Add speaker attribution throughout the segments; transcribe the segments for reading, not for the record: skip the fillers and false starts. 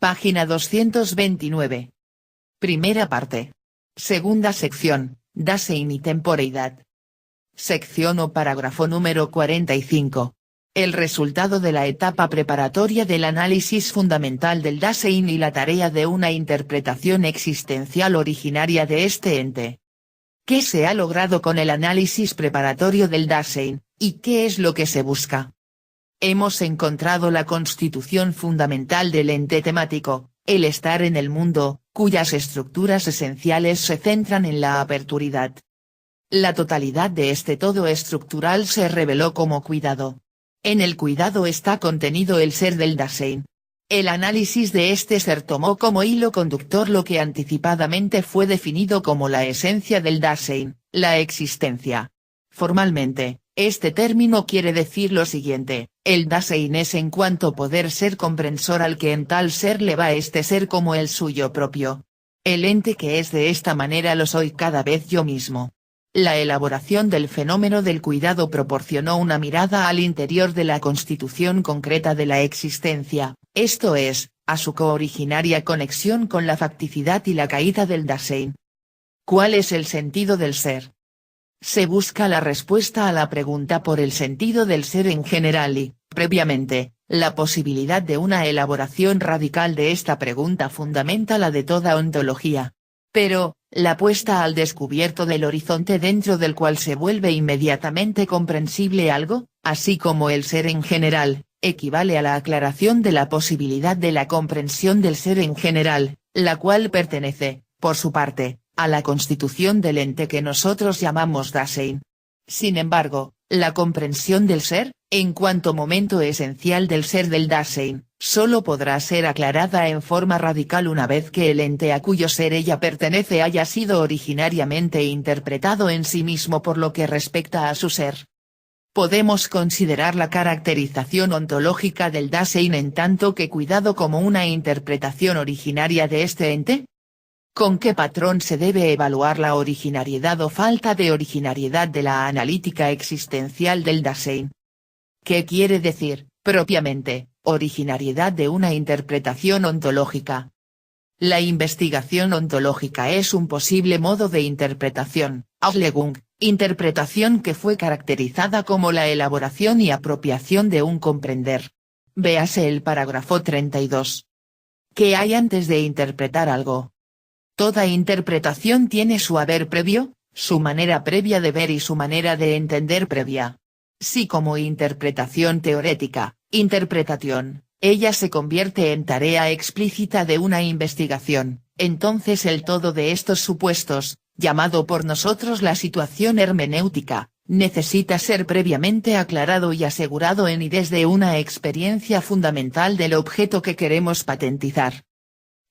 Speaker 1: Página 229. Primera parte. Segunda sección, Dasein y temporeidad. Sección o parágrafo número 45. El resultado de la etapa preparatoria del análisis fundamental del Dasein y la tarea de una interpretación existencial originaria de este ente. ¿Qué se ha logrado con el análisis preparatorio del Dasein, y qué es lo que se busca? Hemos encontrado la constitución fundamental del ente temático, el estar en el mundo, cuyas estructuras esenciales se centran en la aperturidad. La totalidad de este todo estructural se reveló como cuidado. En el cuidado está contenido el ser del Dasein. El análisis de este ser tomó como hilo conductor lo que anticipadamente fue definido como la esencia del Dasein, la existencia. Formalmente, este término quiere decir lo siguiente: el Dasein es en cuanto poder ser comprensor al que en tal ser le va este ser como el suyo propio. El ente que es de esta manera lo soy cada vez yo mismo. La elaboración del fenómeno del cuidado proporcionó una mirada al interior de la constitución concreta de la existencia, esto es, a su cooriginaria conexión con la facticidad y la caída del Dasein. ¿Cuál es el sentido del ser? Se busca la respuesta a la pregunta por el sentido del ser en general y, previamente, la posibilidad de una elaboración radical de esta pregunta fundamenta la de toda ontología. Pero, la puesta al descubierto del horizonte dentro del cual se vuelve inmediatamente comprensible algo, así como el ser en general, equivale a la aclaración de la posibilidad de la comprensión del ser en general, la cual pertenece, por su parte, a la constitución del ente que nosotros llamamos Dasein. Sin embargo, la comprensión del ser, en cuanto momento esencial del ser del Dasein, solo podrá ser aclarada en forma radical una vez que el ente a cuyo ser ella pertenece haya sido originariamente interpretado en sí mismo por lo que respecta a su ser. Podemos considerar la caracterización ontológica del Dasein en tanto que cuidado como una interpretación originaria de este ente. ¿Con qué patrón se debe evaluar la originariedad o falta de originariedad de la analítica existencial del Dasein? ¿Qué quiere decir, propiamente, originariedad de una interpretación ontológica? La investigación ontológica es un posible modo de interpretación, Auslegung, interpretación que fue caracterizada como la elaboración y apropiación de un comprender. Véase el parágrafo 32. ¿Qué hay antes de interpretar algo? Toda interpretación tiene su haber previo, su manera previa de ver y su manera de entender previa. Si como interpretación teorética, interpretación, ella se convierte en tarea explícita de una investigación, entonces el todo de estos supuestos, llamado por nosotros la situación hermenéutica, necesita ser previamente aclarado y asegurado en y desde una experiencia fundamental del objeto que queremos patentizar.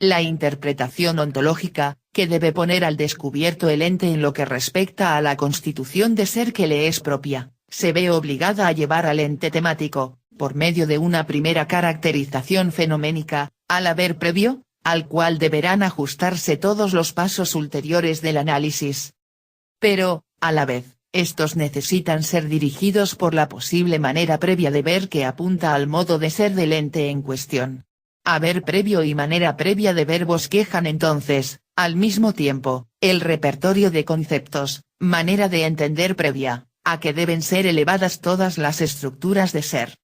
Speaker 1: La interpretación ontológica, que debe poner al descubierto el ente en lo que respecta a la constitución de ser que le es propia, se ve obligada a llevar al ente temático, por medio de una primera caracterización fenoménica, al haber previo, al cual deberán ajustarse todos los pasos ulteriores del análisis. Pero, a la vez, estos necesitan ser dirigidos por la posible manera previa de ver que apunta al modo de ser del ente en cuestión. Haber previo y manera previa de ver bosquejan entonces, al mismo tiempo, el repertorio de conceptos, manera de entender previa, a que deben ser elevadas todas las estructuras de ser.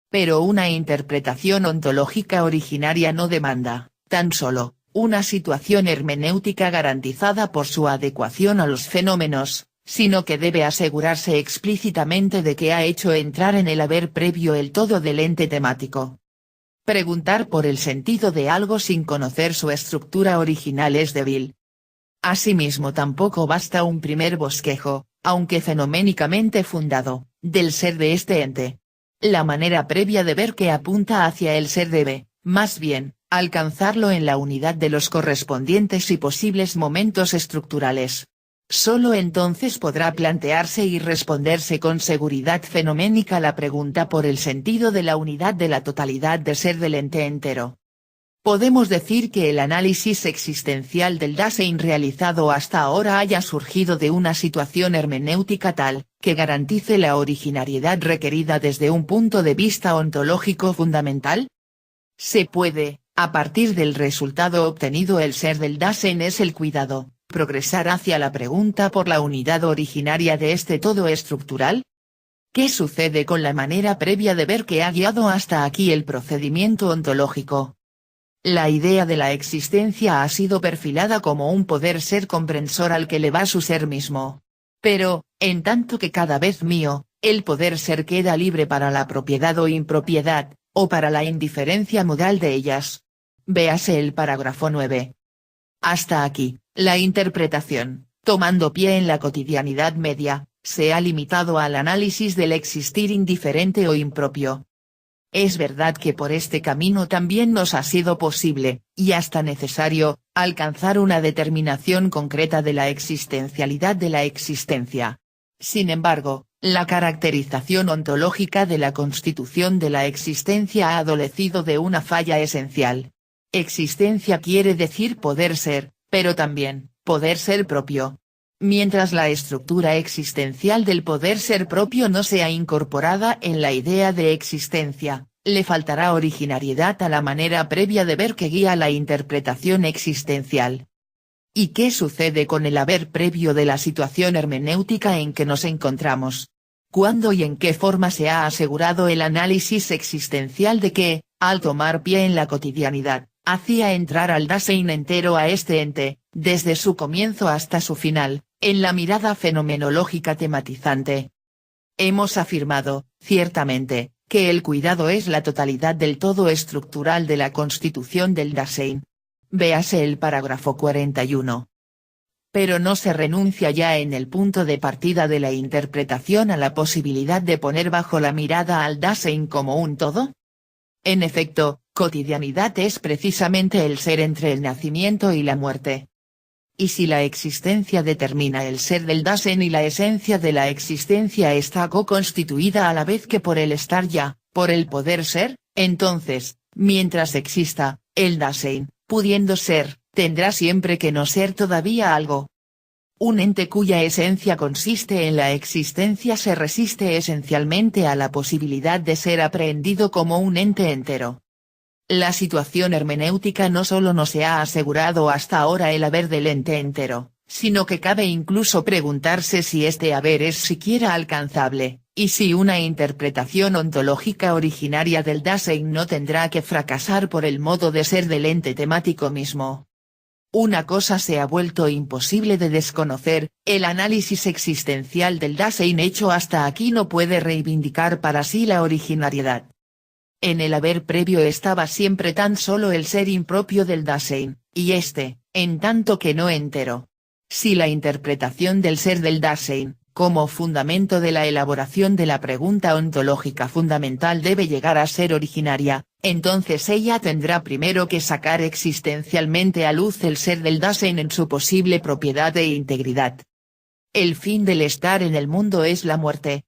Speaker 1: Pero una interpretación ontológica originaria no demanda, tan solo, una situación hermenéutica garantizada por su adecuación a los fenómenos, sino que debe asegurarse explícitamente de que ha hecho entrar en el haber previo el todo del ente temático. Preguntar por el sentido de algo sin conocer su estructura original es débil. Asimismo tampoco basta un primer bosquejo, aunque fenoménicamente fundado, del ser de este ente. La manera previa de ver que apunta hacia el ser debe, más bien, alcanzarlo en la unidad de los correspondientes y posibles momentos estructurales. Solo entonces podrá plantearse y responderse con seguridad fenoménica la pregunta por el sentido de la unidad de la totalidad de ser del ente entero. Podemos decir que el análisis existencial del Dasein realizado hasta ahora haya surgido de una situación hermenéutica tal, que garantice la originariedad requerida desde un punto de vista ontológico fundamental. Se puede, A partir del resultado obtenido el ser del Dasein es el cuidado, progresar hacia la pregunta por la unidad originaria de este todo estructural. ¿Qué sucede con la manera previa de ver que ha guiado hasta aquí el procedimiento ontológico? La idea de la existencia ha sido perfilada como un poder ser comprensor al que le va su ser mismo. Pero, en tanto que cada vez mío, el poder ser queda libre para la propiedad o impropiedad, o para la indiferencia modal de ellas. Véase el parágrafo 9. Hasta aquí, la interpretación, tomando pie en la cotidianidad media, se ha limitado al análisis del existir indiferente o impropio. Es verdad que por este camino también nos ha sido posible, y hasta necesario, alcanzar una determinación concreta de la existencialidad de la existencia. Sin embargo, la caracterización ontológica de la constitución de la existencia ha adolecido de una falla esencial. Existencia quiere decir poder ser, pero también, poder ser propio. Mientras la estructura existencial del poder ser propio no sea incorporada en la idea de existencia, le faltará originariedad a la manera previa de ver que guía la interpretación existencial. ¿Y qué sucede con el haber previo de la situación hermenéutica en que nos encontramos? ¿Cuándo y en qué forma se ha asegurado el análisis existencial de que, al tomar pie en la cotidianidad, hacía entrar al Dasein entero a este ente, desde su comienzo hasta su final, en la mirada fenomenológica tematizante? Hemos afirmado, ciertamente, que el cuidado es la totalidad del todo estructural de la constitución del Dasein. Véase el parágrafo 41. Pero no se renuncia ya en el punto de partida de la interpretación a la posibilidad de poner bajo la mirada al Dasein como un todo. En efecto, cotidianidad es precisamente el ser entre el nacimiento y la muerte. Y si la existencia determina el ser del Dasein y la esencia de la existencia está co-constituida a la vez que por el estar ya, por el poder ser, entonces, mientras exista, el Dasein, pudiendo ser, tendrá siempre que no ser todavía algo. Un ente cuya esencia consiste en la existencia se resiste esencialmente a la posibilidad de ser aprehendido como un ente entero. La situación hermenéutica no solo no se ha asegurado hasta ahora el haber del ente entero, sino que cabe incluso preguntarse si este haber es siquiera alcanzable, y si una interpretación ontológica originaria del Dasein no tendrá que fracasar por el modo de ser del ente temático mismo. Una cosa se ha vuelto imposible de desconocer, el análisis existencial del Dasein hecho hasta aquí no puede reivindicar para sí la originariedad. En el haber previo estaba siempre tan solo el ser impropio del Dasein, y este, en tanto que no entero. Si la interpretación del ser del Dasein, como fundamento de la elaboración de la pregunta ontológica fundamental debe llegar a ser originaria, entonces ella tendrá primero que sacar existencialmente a luz el ser del Dasein en su posible propiedad e integridad. El fin del estar en el mundo es la muerte.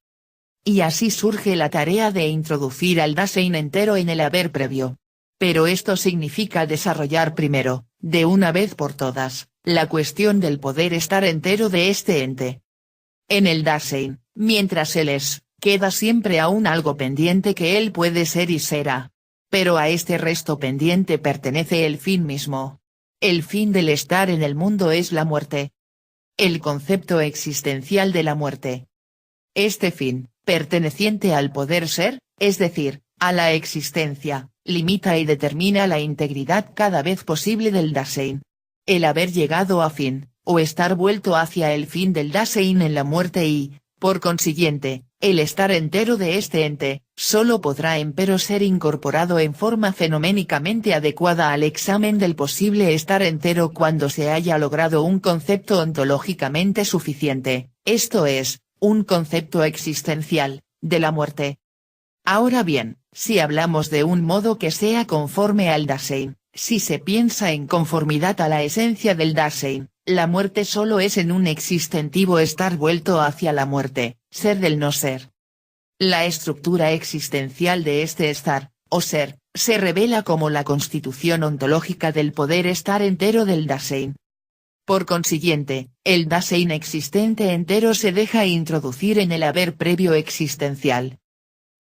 Speaker 1: Y así surge la tarea de introducir al Dasein entero en el haber previo. Pero esto significa desarrollar primero, de una vez por todas, la cuestión del poder estar entero de este ente. En el Dasein, mientras él es, queda siempre aún algo pendiente que él puede ser y será. Pero a este resto pendiente pertenece el fin mismo. El fin del estar en el mundo es la muerte. El concepto existencial de la muerte. Este fin, perteneciente al poder ser, es decir, a la existencia, limita y determina la integridad cada vez posible del Dasein. El haber llegado a fin, o estar vuelto hacia el fin del Dasein en la muerte y, por consiguiente, el estar entero de este ente, solo podrá empero ser incorporado en forma fenoménicamente adecuada al examen del posible estar entero cuando se haya logrado un concepto ontológicamente suficiente, esto es, un concepto existencial, de la muerte. Ahora bien, si hablamos de un modo que sea conforme al Dasein, si se piensa en conformidad a la esencia del Dasein, la muerte solo es en un existentivo estar vuelto hacia la muerte, ser del no ser. La estructura existencial de este estar, o ser, se revela como la constitución ontológica del poder estar entero del Dasein. Por consiguiente, el Dasein existente entero se deja introducir en el haber previo existencial.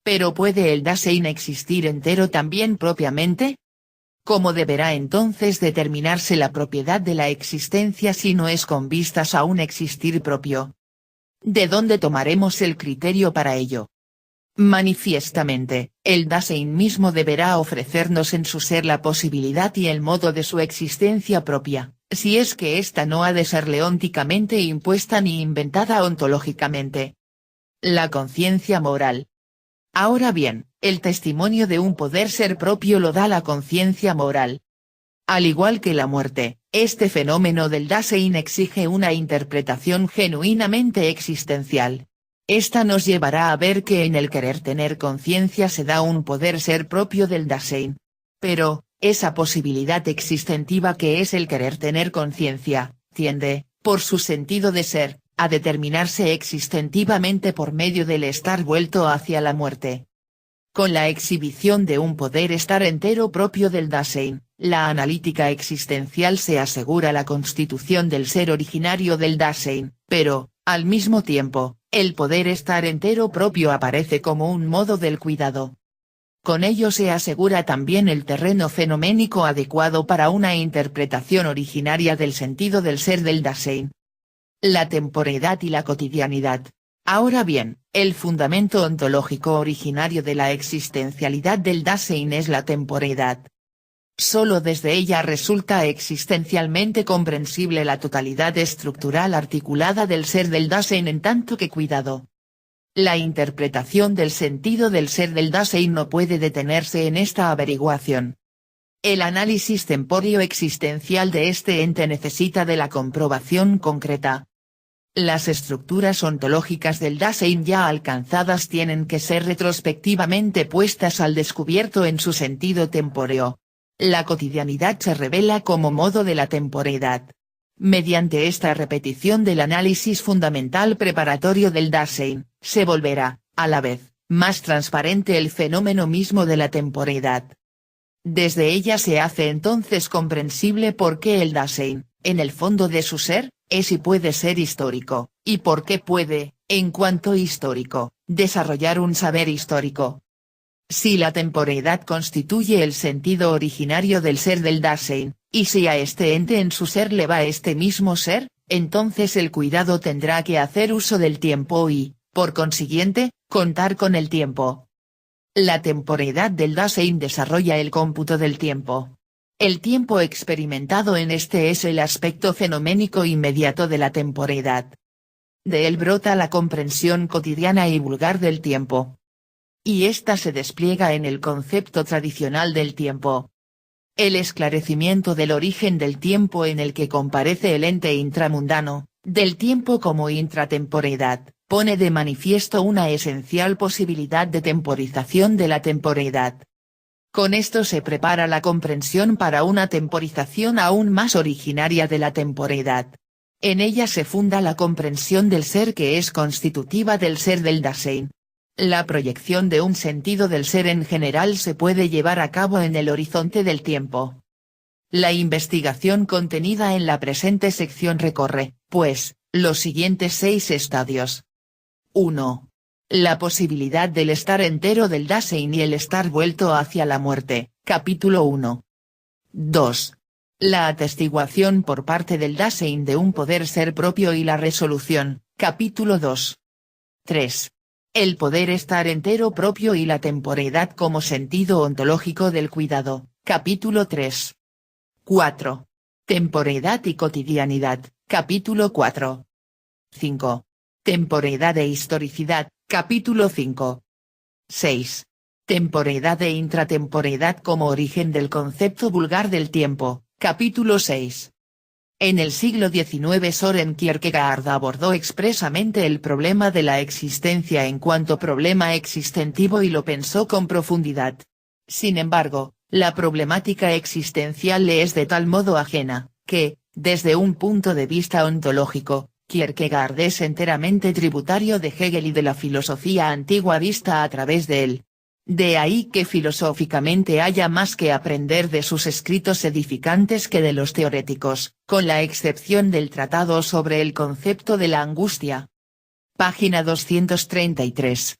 Speaker 1: ¿Pero puede el Dasein existir entero también propiamente? ¿Cómo deberá entonces determinarse la propiedad de la existencia si no es con vistas a un existir propio? ¿De dónde tomaremos el criterio para ello? Manifiestamente, el Dasein mismo deberá ofrecernos en su ser la posibilidad y el modo de su existencia propia, si es que ésta no ha de ser leónticamente impuesta ni inventada ontológicamente. La conciencia moral. Ahora bien, el testimonio de un poder ser propio lo da la conciencia moral. Al igual que la muerte, este fenómeno del Dasein exige una interpretación genuinamente existencial. Esta nos llevará a ver que en el querer tener conciencia se da un poder ser propio del Dasein. Pero, esa posibilidad existentiva que es el querer tener conciencia, tiende, por su sentido de ser, a determinarse existentivamente por medio del estar vuelto hacia la muerte. Con la exhibición de un poder estar entero propio del Dasein, la analítica existencial se asegura la constitución del ser originario del Dasein, pero, al mismo tiempo, el poder estar entero propio aparece como un modo del cuidado. Con ello se asegura también el terreno fenoménico adecuado para una interpretación originaria del sentido del ser del Dasein. La temporeidad y la cotidianidad. Ahora bien, el fundamento ontológico originario de la existencialidad del Dasein es la temporeidad. Solo desde ella resulta existencialmente comprensible la totalidad estructural articulada del ser del Dasein en tanto que cuidado. La interpretación del sentido del ser del Dasein no puede detenerse en esta averiguación. El análisis temporio existencial de este ente necesita de la comprobación concreta. Las estructuras ontológicas del Dasein ya alcanzadas tienen que ser retrospectivamente puestas al descubierto en su sentido tempóreo. La cotidianidad se revela como modo de la temporeidad. Mediante esta repetición del análisis fundamental preparatorio del Dasein, se volverá, a la vez, más transparente el fenómeno mismo de la temporeidad. Desde ella se hace entonces comprensible por qué el Dasein, en el fondo de su ser, es y puede ser histórico, y por qué puede, en cuanto histórico, desarrollar un saber histórico. Si la temporeidad constituye el sentido originario del ser del Dasein, y si a este ente en su ser le va este mismo ser, entonces el cuidado tendrá que hacer uso del tiempo y, por consiguiente, contar con el tiempo. La temporeidad del Dasein desarrolla el cómputo del tiempo. El tiempo experimentado en este es el aspecto fenoménico inmediato de la temporeidad. De él brota la comprensión cotidiana y vulgar del tiempo. Y ésta se despliega en el concepto tradicional del tiempo. El esclarecimiento del origen del tiempo en el que comparece el ente intramundano, del tiempo como intratemporeidad, pone de manifiesto una esencial posibilidad de temporización de la temporeidad. Con esto se prepara la comprensión para una temporización aún más originaria de la temporeidad. En ella se funda la comprensión del ser que es constitutiva del ser del Dasein. La proyección de un sentido del ser en general se puede llevar a cabo en el horizonte del tiempo. La investigación contenida en la presente sección recorre, pues, los siguientes 6 estadios. 1. La posibilidad del estar entero del Dasein y el estar vuelto hacia la muerte, capítulo 1. 2. La atestiguación por parte del Dasein de un poder ser propio y la resolución, capítulo 2. 3. El poder estar entero propio y la temporeidad como sentido ontológico del cuidado, capítulo 3. 4. Temporeidad y cotidianidad, capítulo 4. 5. Temporeidad e historicidad, capítulo 5. 6. Temporeidad e intratemporeidad como origen del concepto vulgar del tiempo, capítulo 6. En el siglo XIX Søren Kierkegaard abordó expresamente el problema de la existencia en cuanto problema existentivo y lo pensó con profundidad. Sin embargo, la problemática existencial le es de tal modo ajena, que, desde un punto de vista ontológico, Kierkegaard es enteramente tributario de Hegel y de la filosofía antigua vista a través de él. De ahí que filosóficamente haya más que aprender de sus escritos edificantes que de los teoréticos, con la excepción del tratado sobre el concepto de la angustia. Página 233.